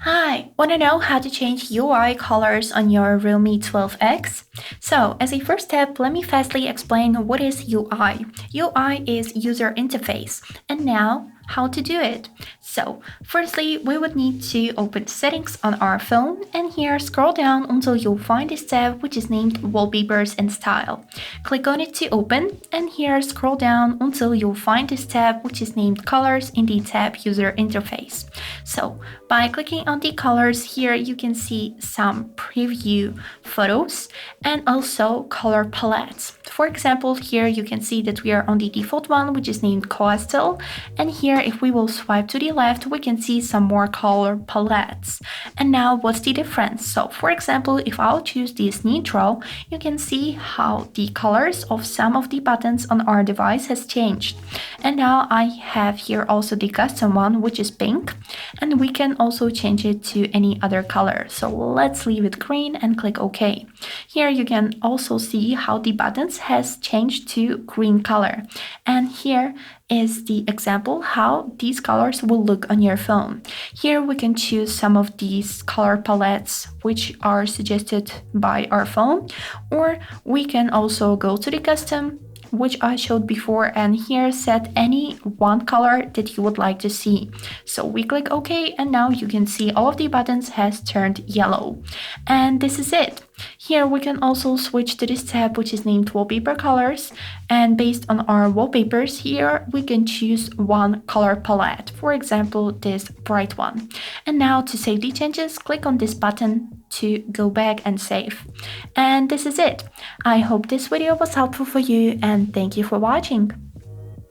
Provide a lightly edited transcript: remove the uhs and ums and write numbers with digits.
Hi, want to know how to change UI colors on your Realme 12X? So, as a first step, let me fastly explain what is UI. UI is user interface, and now how to do it. So, firstly, we would need to open settings on our phone, and here scroll down until you'll find this tab which is named Wallpapers and Style. Click on it to open, and here scroll down until you'll find this tab which is named Colors in the tab User Interface. So, by clicking on the colors here, you can see some preview photos and also color palettes. For example, here you can see that we are on the default one, which is named Coastal. And here, if we will swipe to the left, we can see some more color palettes. And now what's the difference? So for example, if I'll choose this neutral, you can see how the colors of some of the buttons on our device has changed. And now I have here also the custom one, which is pink, and we can also change it to any other color. So let's leave it green and click OK. Here you can also see how the buttons has changed to green color. And here is the example how these colors will look on your phone. Here we can choose some of these color palettes which are suggested by our phone, or we can also go to the custom, which I showed before, and here set any one color that you would like to see. So we click OK, and now you can see all of the buttons has turned yellow. And this is it. Here we can also switch to this tab which is named Wallpaper Colors, and based on our wallpapers here we can choose one color palette, for example this bright one. And now to save the changes, click on this button to go back and save. And this is it. I hope this video was helpful for you, and thank you for watching.